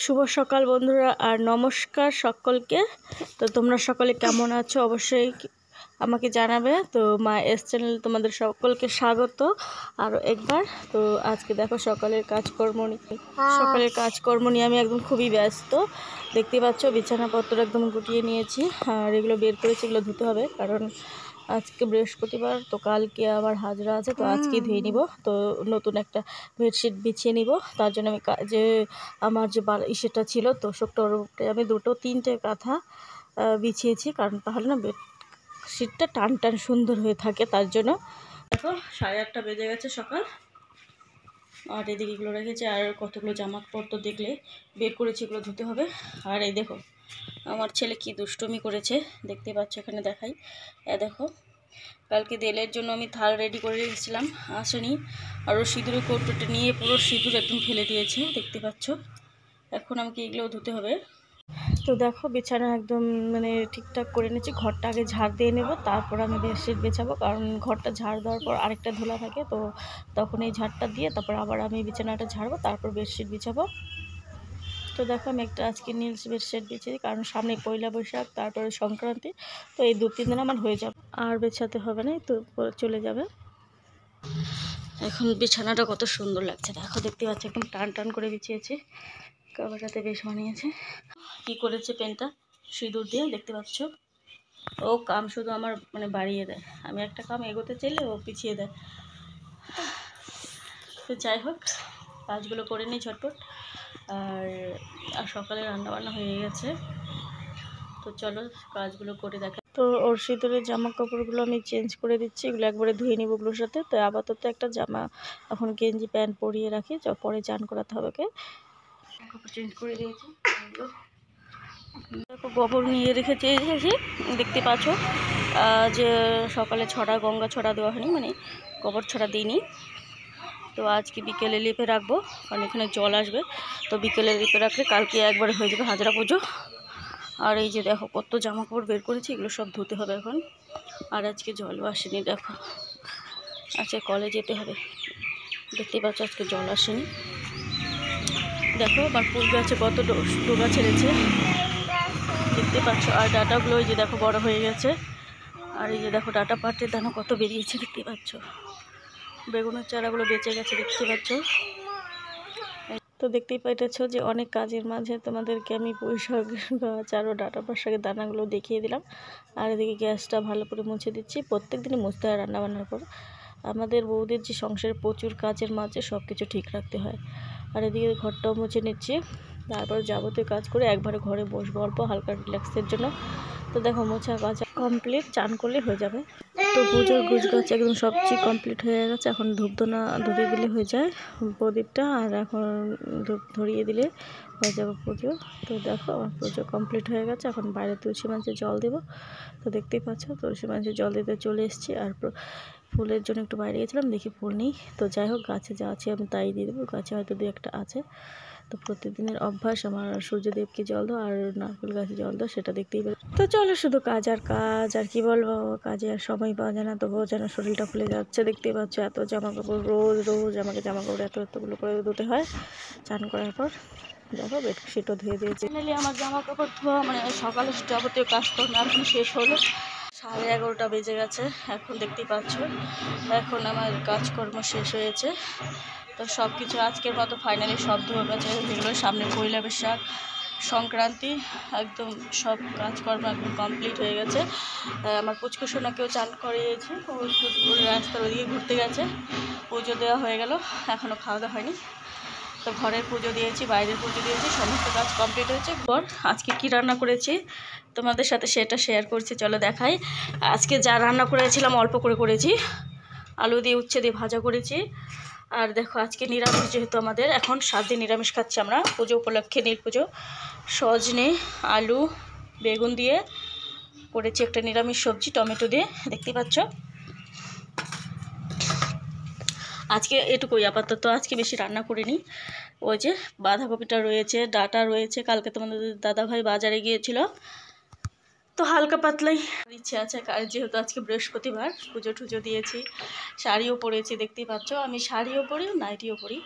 শুভ সকাল বন্ধুরা আর নমস্কার সকলকে। তো তোমরা সকলে কেমন আছো অবশ্যই আমাকে জানাবে। তো মা এস চ্যানেল তোমাদের সকলকে স্বাগত আর একবার। তো আজকে দেখো সকালের কাজকর্ম নিয়ে আমি একদম খুবই ব্যস্ত। দেখতে পাচ্ছ বিছানাপত্র একদম গুটিয়ে নিয়েছি আর এগুলো বের করেছি, এগুলো ধুতে হবে কারণ আজকে বৃহস্পতিবার, তো কালকে আবার হাজরা আছে, তো আজকেই ধুয়ে নিব। তো নতুন একটা বেডশিট বিছিয়ে নিব, তার জন্য আমি আমার যে ইসেটা ছিল তোষকটা, ওর উপরে আমি তিনটে কাঁথা বিছিয়েছি, কারণ তাহলে না বেডশিটটা টান টান সুন্দর হয়ে থাকে। তার জন্য দেখো 8:30 বেজে গেছে সকাল, আর এদিকে এগুলো রেখেছে আর কতগুলো জামা কাপড় তো দেখলে বের করেছি, এগুলো ধুতে হবে। আর এই দেখো আমার ছেলে কি দুষ্টুমি করেছে, দেখতে পাচ্ছ, এখানে দেখাই। দেখো কালকে তেলের জন্য আমি থাল রেডি করে রেখেছিলাম, আসেনি, আর ও সিঁদুরের কৌটোটা নিয়ে পুরো সিঁদুর একদম ফেলে দিয়েছে, দেখতে পাচ্ছ। এখন আমাকে এগুলো ধুতে হবে। তো দেখো বিছানা একদম ঠিকঠাক করে নিয়েছি, ঘরটা আগে ঝাড় দিয়ে নেব, তারপর আমি বেডশিট বেছাবো, কারণ ঘরটা ঝাড় দেওয়ার পর আরেকটা ধুলা থাকে, তো তখন এই ঝাড়টা দিয়ে তারপর আবার আমি বিছানাটা ঝাড়বো, তারপর বেডশিট বিছাবো। তো দেখো আমি একটা আজকে নীল বেডশিট বিছিয়েছি, কারণ সামনে পয়লা বৈশাখ, তারপরে সংক্রান্তি, তো এই 2-3 দিন আমার হয়ে যাবে, আর বেছাতে হবে না, তো চলে যাবে। এখন বিছানাটা কত সুন্দর লাগছে দেখো, দেখতে পাচ্ছি একদম টান টান করে বিছিয়েছি, কভারটাতে বেশ মানিয়েছে। কি করেছে পেনটা সিঁদুর দিয়ে, দেখতে পাচ্ছ। ও কাম শুধু আমার বাড়িয়ে দেয়, আমি একটা কাম এগোতে চাইলে ও পিছিয়ে দেয়। তো যাই হোক, কাজগুলো করে নিই ঝটপট। আর সকালে রান্নাবান্না হয়ে গেছে, তো চলো কাজগুলো করে দেখা। তো ওর সিঁদুরের জামা কাপড়গুলো আমি চেঞ্জ করে দিচ্ছি, এগুলো একবারে ধুয়ে নিব ওগুলোর সাথে। তো আপাতত একটা জামা, এখন গেঞ্জি প্যান্ট পরিয়ে রাখি, পরে চান করাতে হবে। ওকে, কাপড় চেঞ্জ করে দিয়েছি। দেখো গোবর নিয়ে রেখেছি, দেখতে পাচ্ছ যে সকালে ছড়া গঙ্গা ছড়া দেওয়া হয়নি, গোবর ছড়া দিইনি। তো আজকে বিকেলে লেপে রাখবো, কারণ এখানে জল আসবে, তো বিকেলে লেপে রাখলে কালকে একবারে হয়ে যাবে হাজরা পুজো। আর এই যে দেখো কত জামা কাপড় বের করেছি, এগুলো সব ধুতে হবে এখন। আর আজকে জলও আসেনি, দেখো আজকে কলে যেতে হবে, দেখতেই পাচ্ছ আজকে জল আসেনি। দেখো আমার ফুল গাছে কত ডোবা ছেড়েছে, দেখতে পাচ্ছ। আর ডাটাগুলো এই যে দেখো বড় হয়ে গেছে, আর এই যে দেখো ডাটা পাটের দানা কত বেরিয়েছে, দেখতে পাচ্ছ। বেগুনের চারাগুলো বেঁচে গেছে, দেখতে পাচ্ছ। তো দেখতেই পাইতেছ যে অনেক কাজের মাঝে তোমাদেরকে আমি পুঁই শাক গাছ আর ডাটা শাকের দানাগুলো দেখিয়ে দিলাম। আর এদিকে গ্যাসটা ভালো করে মুছে দিচ্ছি, প্রত্যেক দিনই মুছতে হয় রান্নাবান্নার পর। আমাদের বউদের যে সংসারে প্রচুর কাজের মাঝে সব কিছু ঠিক রাখতে হয়। আর এদিকে ঘরটাও মুছে নিচ্ছি, তারপর যাবতীয় কাজ করে একবারে ঘরে বসবো অল্প হালকা রিল্যাক্সের জন্য। তো দেখো মোছা কাচা কমপ্লিট, চান করলে হয়ে যাবে। তো পুজোর গুছগাছ একদম সবচেয়ে কমপ্লিট হয়ে গেছে, এখন ধূপধুনা ধরিয়ে দিলে হয়ে যায় প্রদীপটা, আর এখন ধূপ ধরিয়ে দিলে হয়ে যাবে পুজো। তো দেখো আমার পুজো কমপ্লিট হয়ে গেছে, এখন বাইরে তুলসী মঞ্চে জল দেবো। তো দেখতেই পাচ্ছ তুলসী মঞ্চে জল দিতে চলে এসেছি, আর ফুলের জন্য একটু বাইরে গেছিলাম, দেখি ফুল নেই। তো যাই হোক, গাছে যা আছে আমি তাই দিয়ে দেবো, গাছে হয়তো 2-1টা আছে। তো প্রতিদিনের অভ্যাস আমার সূর্যদেবকে জল দাও আর নারকেল গাছে জল দাও, সেটা দেখতেই পাই। তো চলো শুধু কাজ আর কাজ, আর কি বলবো, কাজে আর সময় পাওয়া যায় না, তবুও যেন শরীরটা ফুলে যাচ্ছে, দেখতেই পাচ্ছ। এত জামা কাপড় রোজ আমাকে জামা কাপড় এতগুলো করে ধুতে হয় চান করার পর। দেখো বেডশিটও ধুয়ে দিয়েছি। ফাইনালি আমার জামা কাপড় ধোয়া সকালে যাবতীয় কাজকর্ম এখন শেষ হলো। 11:30 বেজে গেছে, এখন দেখতেই পাচ্ছ এখন আমার কাজকর্ম শেষ হয়েছে। তো সব কিছু আজকের মতো ফাইনালি সব ধোয়া গেছে, যেগুলো সামনে পয়লা বৈশাখ, সংক্রান্তি, একদম সব কাজকর্ম একদম কমপ্লিট হয়ে গেছে। আমার পুচকুসোনাকেও চান করিয়েছি, রাস্তার ওদিকে ঘুরতে গেছে, পুজো দেওয়া হয়ে গেল, এখনও খাওয়া দাওয়া হয়নি। তো ঘরের পুজো দিয়েছি, বাইরের পুজো দিয়েছি, সমস্ত কাজ কমপ্লিট হয়েছে। পর আজকে কি রান্না করেছি তোমাদের সাথে সেটা শেয়ার করছি, চলো দেখাই। আজকে যা রান্না করেছিলাম অল্প করে করেছি, আলু দিয়ে উচ্ছে দিয়ে ভাজা করেছি। আর দেখো আজকে নিরামিষ, যেহেতু আমাদের এখন 7 দিন নিরামিষ খাচ্ছি আমরা পুজো উপলক্ষে, নীল পুজো। সজনে, আলু, বেগুন দিয়ে করেছি একটা নিরামিষ সবজি, টমেটো দিয়ে, দেখতে পাচ্ছ। আজকে এটুকুই আপাতত, আজকে বেশি রান্না করিনি। ওই যে বাঁধাকপিটা রয়েছে, ডাটা রয়েছে, কালকে তোমাদের দাদাভাই বাজারে গিয়েছিল, তো হালকা পাতলাই ইচ্ছে আছে, কারণ যেহেতু আজকে বৃহস্পতিবার, পুজো টুজো দিয়েছি, শাড়িও পরেছি, দেখতেই পাচ্ছ আমি শাড়িও পরি নাইটিও পরি।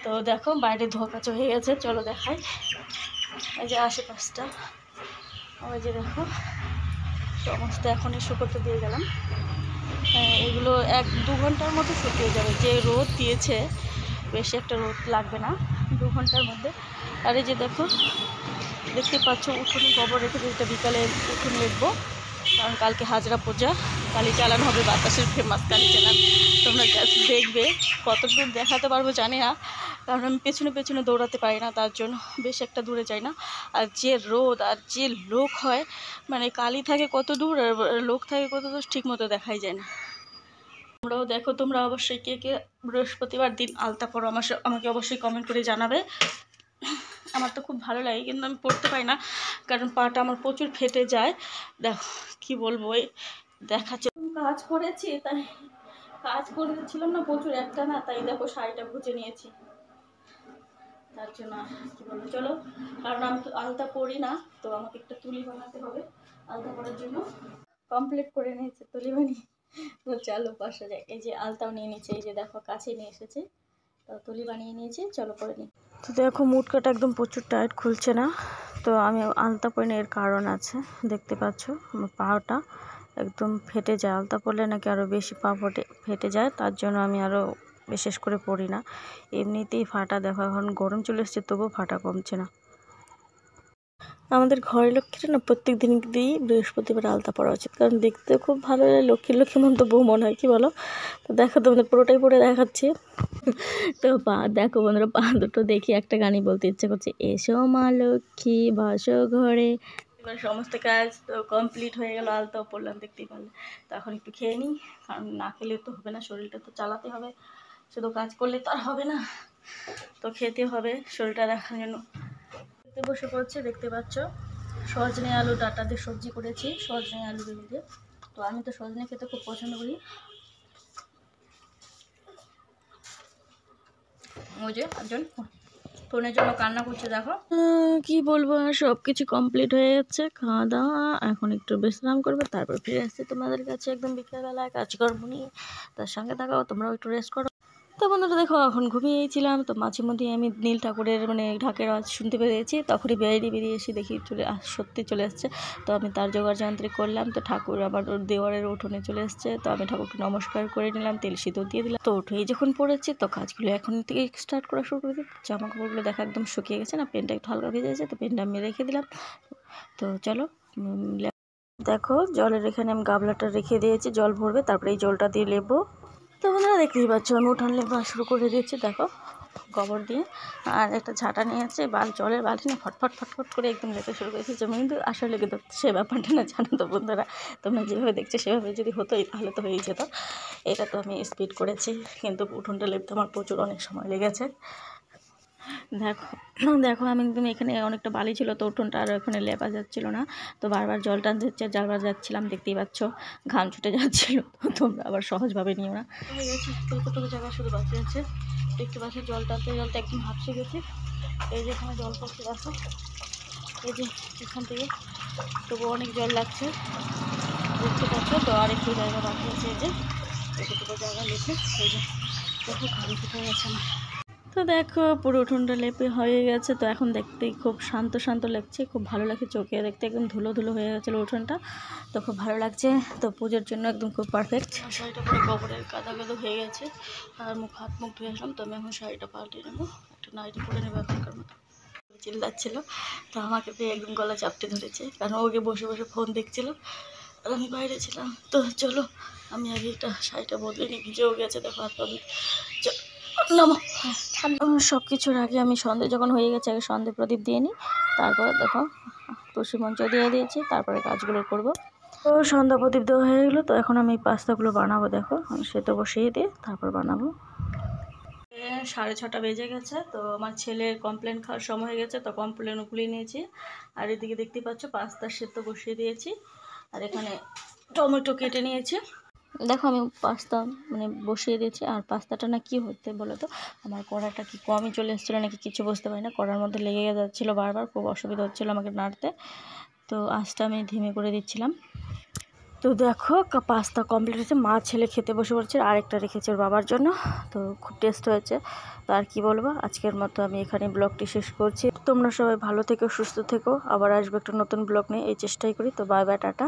তো দেখো বাইরে ধোয়া কাচা হয়ে গেছে, চলো দেখাই। এই যে আশেপাশটা, ওই যে দেখো সমস্ত এখনই শুকোতে দিয়ে গেলাম। এগুলো 1-2 ঘন্টার মধ্যে শুকিয়ে যাবে, যে রোদ দিয়েছে বেশি একটা রোদ লাগবে না 2 ঘন্টার মধ্যে। আর এই যে দেখো দেখতে পাচ্ছ উঠোনে গোবর রেখে দিতে, বিকালে উঠোনে লিখবো, কারণ কালকে হাজরা পূজা, কালী চালান হবে, বাতাসের ফেমাস কালী চালান। তোমরা দেখবে, কতদূর দেখাতে পারবো জানি না, কারণ আমি পেছনে পেছনে দৌড়াতে পারি না, তার জন্য বেশ একটা দূরে যাই না। আর যে রোদ আর যে লোক হয়, মানে কালী থাকে কত দূর আর লোক থাকে কত দূর ঠিক মতো দেখাই যায় না। তোমরাও দেখো, তোমরা অবশ্যই কে কে বৃহস্পতিবার দিন আলতা পড়ো আমাকে অবশ্যই কমেন্ট করে জানাবে। আমার তো খুব ভালো লাগে, কিন্তু আমি পড়তে পারি না, কারণ পাটা আমার প্রচুর ফেটে যায়। দেখো কি বলবো, এই দেখাচ্ছে কাজ করেছি, তাই কাজ করেছিলাম না প্রচুর একটা না, তাই দেখো শাড়িটা গুজে নিয়েছি, তার জন্য কি বলবো। চলো, কারণ আমি তো আলতা পরি না, তো আমাকে একটা তুলি বানাতে হবে আলতা পরার জন্য। কমপ্লিট করে নিয়েছে তুলি বানিয়ে, তো চলো পাশে যাই। এই যে আলতাও নিয়ে নিচ্ছে, এই যে দেখো কাছে নিয়ে এসেছে, তো তুলি বানিয়ে নিয়েছি, চলো করে নিই। তো দেখো মুটকাটা একদম প্রচুর টাইট খুলছে না, তো আমি আলতা পরি না, এর কারণ আছে, দেখতে পাচ্ছ আমার পাটা একদম ফেটে যায়, আলতা পরলে নাকি আরও বেশি পা ফেটে যায়, তার জন্য আমি আরও বিশেষ করে পরি না। এমনিতেই ফাটা, দেখো এখন গরম চলে এসছে তবুও ফাটা কমছে না। আমাদের ঘরের লক্ষ্মীটা না প্রত্যেক দিন দিয়েই বৃহস্পতিবার আলতা পরা উচিত, কারণ দেখতে খুব ভালো লাগে, লক্ষ্মীর লক্ষ্মী মন তো বউ মনে হয়, কি বলো? তো দেখো তোমাদের পুরোটাই পরে দেখাচ্ছি। তো পা দেখো বন্ধুরা, পা দুটো দেখি একটা গানই বলতে ইচ্ছে করছে, এসো মা লক্ষ্মী বাসো ঘরে। এবার সমস্ত কাজ তো কমপ্লিট হয়ে গেল, আলতাও পড়লাম দেখতেই পারলে। তো এখন একটু খেয়ে নিই, কারণ না খেলে তো হবে না, শরীরটা তো চালাতে হবে, শুধু কাজ করলে তো আর হবে না, তো খেতে হবে শরীরটা দেখার জন্য। বসে পড়ছে, দেখতে পাচ্ছ সজনে আলু ডাঁটা দিয়ে সবজি করেছি, সজনে আলু দিয়ে। তো আমি তো সজনে খেতে খুব পছন্দ করি। ওই যে একজন ফোনের জন্য কান্না করছে, দেখো। কি বলবো, আর সব কিছু কমপ্লিট হয়ে যাচ্ছে, খাওয়া দাওয়া, এখন একটু বিশ্রাম করবে, তারপর ফিরে আসছে তোমাদের কাছে একদম বিকেলবেলায় কাজকর্ম নিয়ে। তার সঙ্গে থাকাও, তোমরাও একটু রেস্ট করো। তো বন্ধুরা দেখো এখন ঘুমিয়েছিলাম, তো মাঝে মধ্যেই আমি নীল ঠাকুরের মানে ঢাকের আওয়াজ শুনতে পেরেছি, তখনই বেরিয়ে এসে দেখি সত্যি চলে আসছে। তো আমি তার জোগাড় যন্ত্রে করলাম, তো ঠাকুর আমার দেওয়ারের উঠোনে চলে এসছে, তো আমি ঠাকুরকে নমস্কার করে নিলাম, তেল সিঁদুর দিয়ে দিলাম। তো উঠেই যখন পড়েছি, তো কাজগুলো এখন থেকে স্টার্ট করা শুরু করে দিই। জামা কাপড়গুলো দেখা একদম শুকিয়ে গেছে না, পেনটা একটু হালকা ভিজে গেছে, তো পেনটা আমি রেখে দিলাম। তো চলো, দেখো জলের এখানে আমি গাবলাটা রেখে দিয়েছি, জল ভরবে, তারপরে এই জলটা দিয়ে লেবো। তো বন্ধুরা দেখতেই পাচ্ছ আমি উঠান লেপা শুরু করে দিয়েছি, দেখো গোবর দিয়ে, আর একটা ঝাঁটা নিয়েছে, জলের বালতি না ফটফট ফটফট করে একদম লেপে শুরু করেছি, যেমন কিন্তু আসলে লেগে ধরতে সে ব্যাপারটা না, জানো তো বন্ধুরা, তোমরা যেভাবে দেখছো সেভাবে যদি হতোই তাহলে তো হয়েই যেত। এটা তো আমি স্পিড করেছি, কিন্তু উঠোনটা লেপতে আমার প্রচুর অনেক সময় লেগেছে। দেখো দেখো আমি একদম এখানে অনেকটা বালি ছিল, তো উঠোনটা আর ওখানে লেপা যাচ্ছিল না, তো বারবার জল টানতে হচ্ছে, যাবার যাচ্ছিলাম, দেখতেই পাচ্ছ ঘাম ছুটে যাচ্ছিলো, তো তোমরা আবার সহজভাবে নিও না। হয়ে গেছে, কতটুকু জায়গা শুধু বাকি আছে, দেখতে পাচ্ছ জল টানতে একদম হাঁপসে গেছে। এই যে এখানে জল পড়ছে, দেখো এই যে এখান থেকে, তবু অনেক জল লাগছে, দেখতে পাচ্ছ। তো আর একটু জায়গা বাকি আছে, এই যে এতটুকু জায়গা লেপে, এই যে দেখো ঘাম ছুটে গেছে আমার। তো দেখো পুরো উঠোনটা লেপে হয়ে গেছে, তো এখন দেখতে খুব শান্ত শান্ত লাগছে, খুব ভালো লাগছে চোখে দেখতে, একদম ধুলো ধুলো হয়ে গেছিলো উঠোনটা, তো খুব ভালো লাগছে। তো পুজোর জন্য একদম খুব পারফেক্ট। শাড়িটা পরে গোবরের কাদা কাদা হয়ে গেছে, আর হাত মুখ ধুয়ে আসলাম, তো আমি এখন শাড়িটা পাল্টে নেবো, একটা নাইটি পরে নেবো এখনকার মতো। চিল্লাচ্ছিল, তো আমাকে পেয়ে একদম গলা চাপটে ধরেছে, কারণ ওকে বসে বসে ফোন দেখছিল, আর আমি বাইরে ছিলাম। তো চলো আমি আগে একটা শাড়িটা বদলে নিই, ভিজেও গেছে, দেখো হাত পা। সব কিছুর আগে আমি সন্ধে যখন হয়ে গেছে, আগে সন্ধে প্রদীপ দিয়ে নিই, তারপরে দেখো তুলসী মঞ্চ দিয়ে দিয়েছি, তারপরে কাজগুলো করব। তো সন্ধ্যা প্রদীপ দেওয়া হয়ে গেলো, তো এখন আমি পাস্তাগুলো বানাবো, দেখো আমি সেটা বসিয়ে দিয়ে তারপর বানাবো। 6:30 বেজে গেছে, তো আমার ছেলের কমপ্লেন খাওয়ার সময় হয়ে গেছে, তো কমপ্লেনও খুলিয়ে নিয়েছি, আর এদিকে দেখতে পাচ্ছ পাস্তা সেদ্ধ বসিয়ে দিয়েছি, আর এখানে টমেটো কেটে নিয়েছি। দেখো আমি পাস্তা মানে বসিয়ে দিয়েছি, আর পাস্তাটা না কি হতে বলো তো, আমার কড়াটা কি কমই চলে এসেছিলো নাকি কিছু বুঝতে পারি না, কড়ার মধ্যে লেগে যাচ্ছিলো বারবার, খুব অসুবিধা হচ্ছিলো আমাকে নাড়তে। তো আঁচটা আমি ধিমে করে দিচ্ছিলাম। তো দেখো পাস্তা কমপ্লিট হয়েছে, মা ছেলে খেতে বসে পড়ছে, আরেকটা রেখেছে ওর বাবার জন্য। তো খুব টেস্ট হয়েছে। তো আর কি বলবো, আজকের মতো আমি এখানে ব্লগটি শেষ করছি। তোমরা সবাই ভালো থেকো, সুস্থ থেকো, আবার আসবে একটা নতুন ব্লগ নিয়ে, এই চেষ্টাই করি। তো বাই বাই, টাটা।